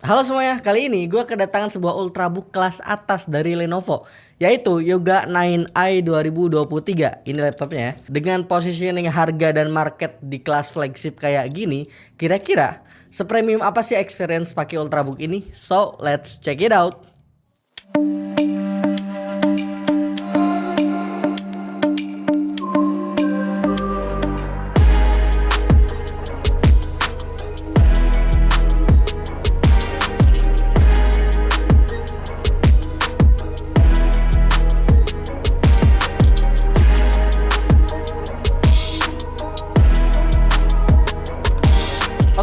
Halo semuanya, kali ini gue kedatangan sebuah ultrabook kelas atas dari Lenovo, yaitu Yoga 9i 2023. Ini laptopnya ya. Dengan positioning harga dan market di kelas flagship kayak gini, kira-kira sepremium apa sih experience pakai ultrabook ini? So, let's check it out.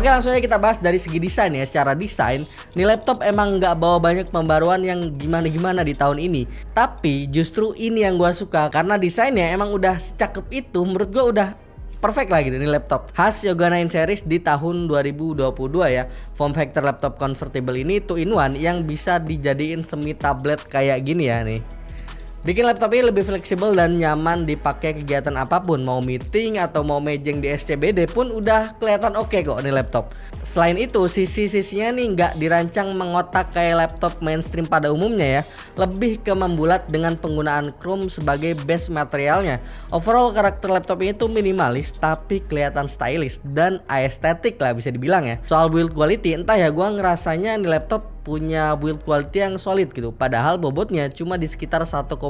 Oke, langsung aja kita bahas dari segi desain ya. Secara desain, nih laptop emang nggak bawa banyak pembaruan yang gimana-gimana di tahun ini. Tapi justru ini yang gue suka karena desainnya emang udah secakep itu. Menurut gue udah perfect lah gitu nih laptop. Khas Yoga 9 series di tahun 2022 ya. Form factor laptop convertible ini 2-in-1 yang bisa dijadiin semi tablet kayak gini ya nih. Bikin laptop ini lebih fleksibel dan nyaman dipakai kegiatan apapun. Mau meeting atau mau mejeng di SCBD pun udah kelihatan oke kok nih laptop. Selain itu sisi-sisinya nih nggak dirancang mengotak kayak laptop mainstream pada umumnya ya. Lebih ke membulat dengan penggunaan chrome sebagai base materialnya. Overall karakter laptop ini tuh minimalis tapi kelihatan stylish dan aesthetic lah bisa dibilang ya. Soal build quality entah ya, gua ngerasanya nih laptop punya build quality yang solid gitu, padahal bobotnya cuma di sekitar 1,4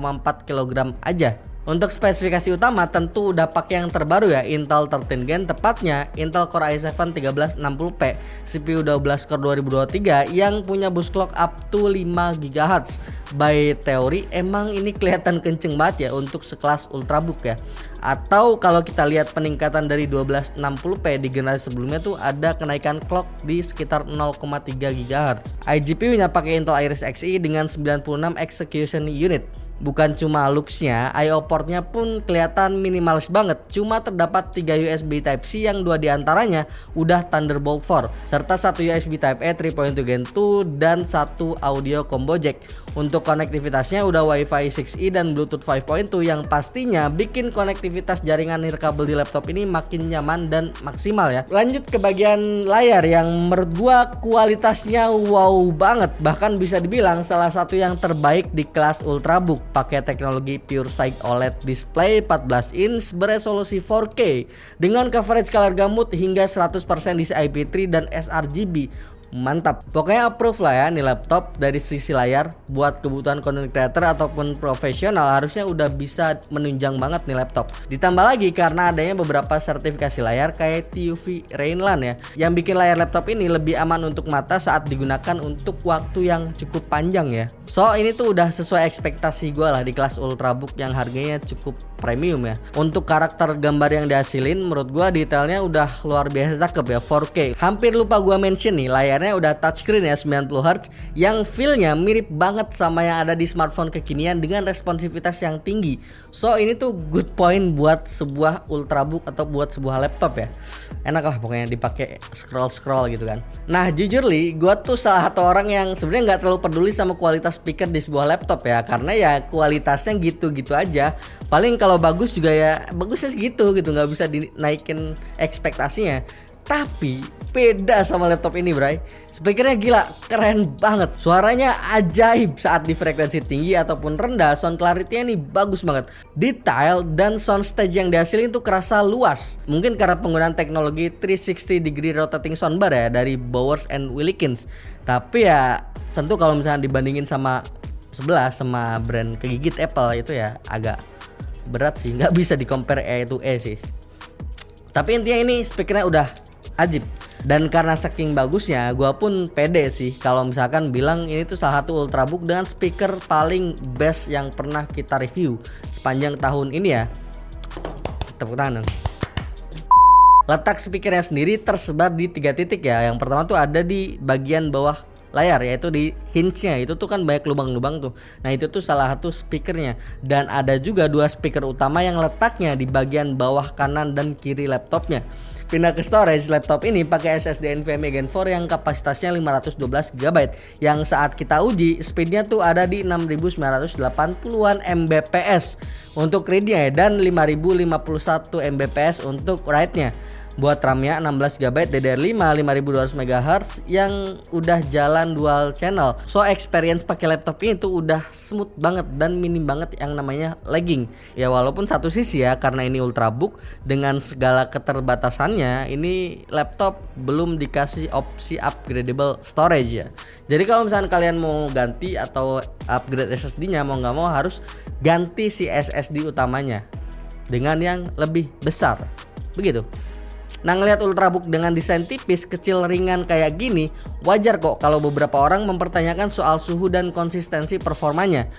kg aja. Untuk spesifikasi utama tentu udah pakai yang terbaru ya, Intel 13 Gen, tepatnya Intel Core i7 1360p, CPU 12 core 2023 yang punya boost clock up to 5 GHz. By teori emang ini kelihatan kenceng banget ya untuk sekelas ultrabook ya. Atau kalau kita lihat peningkatan dari 1260p di generasi sebelumnya tuh ada kenaikan clock di sekitar 0,3 GHz. iGPU-nya pakai Intel Iris Xe dengan 96 execution unit. Bukan cuma looks-nya, I/O port-nya pun kelihatan minimalis banget. Cuma terdapat 3 USB Type-C yang 2 diantaranya udah Thunderbolt 4 serta 1 USB Type-A 3.2 Gen 2 dan 1 audio combo jack. Untuk konektivitasnya udah Wi-Fi 6E dan Bluetooth 5.2 yang pastinya bikin konektivitas jaringan nirkabel di laptop ini makin nyaman dan maksimal ya. Lanjut ke bagian layar yang menurut gua kualitasnya wow banget, bahkan bisa dibilang salah satu yang terbaik di kelas ultrabook. Pakai teknologi PureSight OLED display 14 inch beresolusi 4K dengan coverage color gamut hingga 100% DCI-P3 dan sRGB. Mantap, pokoknya approve lah ya nih laptop. Dari sisi layar buat kebutuhan content creator ataupun profesional harusnya udah bisa menunjang banget nih laptop. Ditambah lagi karena adanya beberapa sertifikasi layar kayak TUV Rainland ya, yang bikin layar laptop ini lebih aman untuk mata saat digunakan untuk waktu yang cukup panjang ya. So ini tuh udah sesuai ekspektasi gue lah di kelas ultrabook yang harganya cukup premium ya. Untuk karakter gambar yang dihasilin menurut gue detailnya udah luar biasa cakep ya, 4K. Hampir lupa gue mention nih, layarnya udah touchscreen ya 90Hz yang feel-nya mirip banget sama yang ada di smartphone kekinian dengan responsivitas yang tinggi. So ini tuh good point buat sebuah ultrabook atau buat sebuah laptop ya. Enak lah pokoknya dipakai scroll gitu kan. Nah jujur li, gue tuh salah satu orang yang sebenarnya nggak terlalu peduli sama kualitas speaker di sebuah laptop ya, karena ya kualitasnya gitu-gitu aja. Paling kalau bagus juga ya bagusnya segitu gitu, nggak bisa dinaikin ekspektasinya. Tapi beda sama laptop ini bray. Speakernya gila, keren banget. Suaranya ajaib saat di frekuensi tinggi ataupun rendah. Sound clarity-nya nih bagus banget. Detail dan soundstage yang dihasilin tuh kerasa luas. Mungkin karena penggunaan teknologi 360 degree rotating soundbar ya dari Bowers and Wilkins. Tapi ya tentu kalau misalnya dibandingin sama sebelah sama brand kegigit Apple itu ya agak berat sih. Nggak bisa di compare E to E sih. Tapi intinya ini speakernya udah ajib. Dan karena saking bagusnya gue pun pede sih kalau misalkan bilang ini tuh salah satu ultrabook dengan speaker paling best yang pernah kita review sepanjang tahun ini ya. Tepuk tangan dong. Letak speakernya sendiri tersebar di 3 titik ya. Yang pertama tuh ada di bagian bawah layar, yaitu di hinge-nya itu tuh kan banyak lubang-lubang tuh. Nah itu tuh salah satu speakernya. Dan ada juga 2 speaker utama yang letaknya di bagian bawah kanan dan kiri laptopnya. Pindah ke storage, laptop ini pakai SSD NVMe Gen 4 yang kapasitasnya 512 GB yang saat kita uji speednya tuh ada di 6980-an Mbps untuk read-nya dan 5051 Mbps untuk write-nya. Buat RAM-nya 16GB DDR5 5200 MHz yang udah jalan dual channel. So experience pakai laptop ini tuh udah smooth banget dan minim banget yang namanya lagging. Ya walaupun satu sisi ya, karena ini ultrabook dengan segala keterbatasannya, ini laptop belum dikasih opsi upgradable storage ya. Jadi kalau misalnya kalian mau ganti atau upgrade SSD-nya, mau nggak mau harus ganti si SSD utamanya dengan yang lebih besar. Begitu. Nah, ngelihat ultrabook dengan desain tipis, kecil, ringan kayak gini, wajar kok kalau beberapa orang mempertanyakan soal suhu dan konsistensi performanya.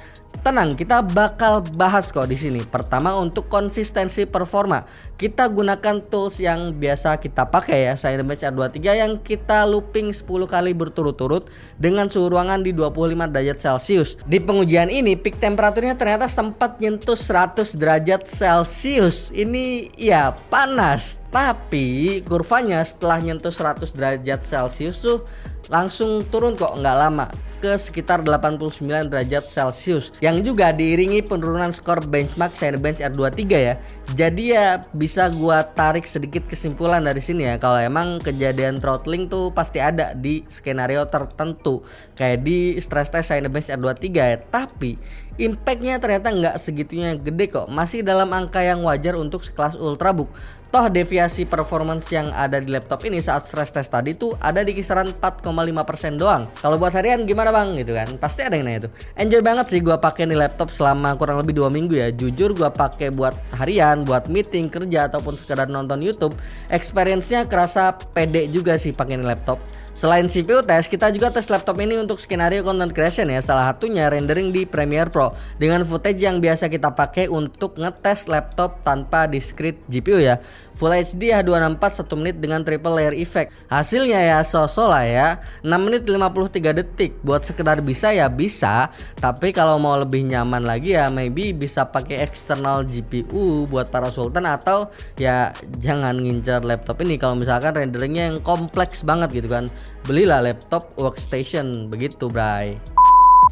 Tenang, kita bakal bahas kok di sini. Pertama, untuk konsistensi performa, kita gunakan tools yang biasa kita pakai ya, Cinebench R23 yang kita looping 10 kali berturut-turut dengan suhu ruangan di 25 derajat Celcius. Di pengujian ini, peak temperaturnya ternyata sempat nyentuh 100 derajat Celcius. Ini ya panas, tapi kurvanya setelah nyentuh 100 derajat Celcius tuh langsung turun kok, nggak lama, ke sekitar 89 derajat Celcius, yang juga diiringi penurunan skor benchmark Cinebench R23 ya. Jadi ya bisa gua tarik sedikit kesimpulan dari sini ya, kalau emang kejadian throttling tuh pasti ada di skenario tertentu kayak di stress test Cinebench R23 ya. Tapi impactnya ternyata nggak segitunya gede kok, masih dalam angka yang wajar untuk sekelas ultrabook. Toh deviasi performance yang ada di laptop ini saat stress test tadi tuh ada di kisaran 4,5% doang. Kalau buat harian gimana bang gitu kan, pasti ada yang nanya tuh. Enjoy banget sih gua pakai nih laptop selama kurang lebih 2 minggu ya. Jujur gua pakai buat harian, buat meeting, kerja, ataupun sekedar nonton YouTube. Experience-nya kerasa pede juga sih pakai nih laptop. Selain CPU test, kita juga tes laptop ini untuk skenario content creation ya. Salah satunya rendering di Premiere Pro dengan footage yang biasa kita pakai untuk ngetes laptop tanpa discrete GPU ya. Full HD H264 1 menit dengan triple layer effect. Hasilnya ya so-so lah ya, 6 menit 53 detik. Buat sekedar bisa ya bisa, tapi kalau mau lebih nyaman lagi ya maybe bisa pakai external GPU buat para sultan, atau ya jangan ngincar laptop ini kalau misalkan renderingnya yang kompleks banget gitu kan. Belilah laptop workstation begitu, bray.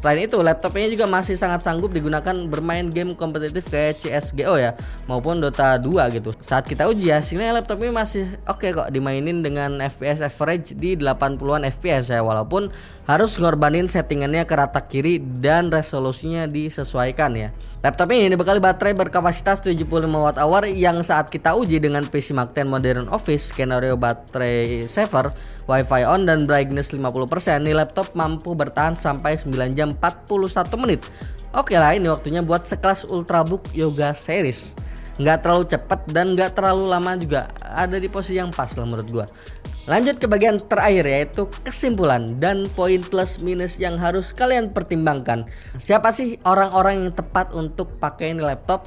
Selain itu, laptop ini juga masih sangat sanggup digunakan bermain game kompetitif kayak CSGO ya, maupun Dota 2 gitu. Saat kita uji hasilnya, laptop ini masih oke kok dimainin dengan FPS average di 80-an FPS ya, walaupun harus ngorbanin settingannya ke rata kiri dan resolusinya disesuaikan ya. Laptop ini dibekali baterai berkapasitas 75 Wh yang saat kita uji dengan PC Mark 10 Modern Office, skenario baterai saver, Wi-Fi on, dan brightness 50%, nih laptop mampu bertahan sampai 9 jam 41 menit. Oke lah, ini waktunya buat sekelas ultrabook Yoga series. Nggak terlalu cepat dan nggak terlalu lama juga, ada di posisi yang pas lah menurut gua. Lanjut ke bagian terakhir, yaitu kesimpulan dan poin plus minus yang harus kalian pertimbangkan. Siapa sih orang-orang yang tepat untuk pakai ini laptop?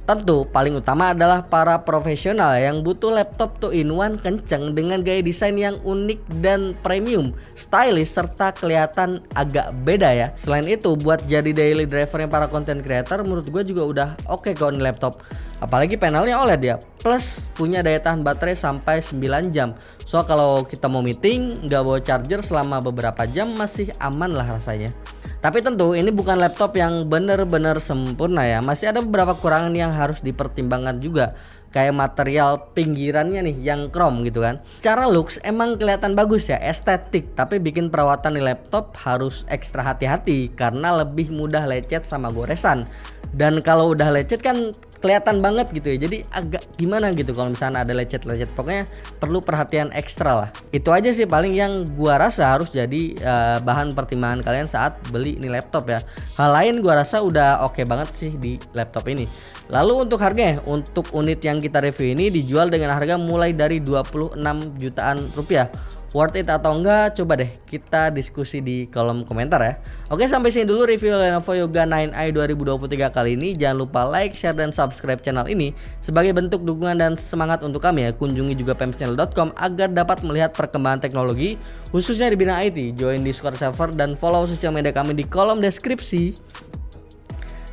Tentu paling utama adalah para profesional yang butuh laptop 2-in-1 kenceng dengan gaya desain yang unik dan premium, stylish, serta kelihatan agak beda ya. Selain itu, buat jadi daily driver yang para content creator, menurut gue juga udah oke kok ini laptop. Apalagi panelnya OLED ya, plus punya daya tahan baterai sampai 9 jam. So kalau kita mau meeting nggak bawa charger selama beberapa jam masih aman lah rasanya. Tapi tentu ini bukan laptop yang bener-bener sempurna ya, masih ada beberapa kekurangan yang harus dipertimbangkan juga. Kayak material pinggirannya nih yang chrome gitu kan. Secara looks emang kelihatan bagus ya, estetik, tapi bikin perawatan di laptop harus ekstra hati-hati karena lebih mudah lecet sama goresan. Dan kalau udah lecet kan kelihatan banget gitu ya, jadi agak gimana gitu kalau misalnya ada lecet-lecet. Pokoknya perlu perhatian ekstra lah. Itu aja sih paling yang gua rasa harus jadi bahan pertimbangan kalian saat beli ini laptop ya. Hal lain gua rasa udah oke banget sih di laptop ini. Lalu untuk harganya, untuk unit yang kita review ini dijual dengan harga mulai dari 26 jutaan rupiah. Worth it atau enggak, coba deh kita diskusi di kolom komentar ya. Oke, sampai sini dulu review Lenovo Yoga 9i 2023 kali ini. Jangan lupa like, share, dan subscribe channel ini sebagai bentuk dukungan dan semangat untuk kami ya. Kunjungi juga pemchannel.com agar dapat melihat perkembangan teknologi khususnya di bidang IT. Join Discord server dan follow sosial media kami di kolom deskripsi.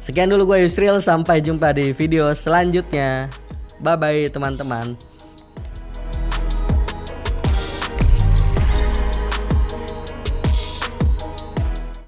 Sekian dulu gue Yusril, sampai jumpa di video selanjutnya. Bye bye teman-teman.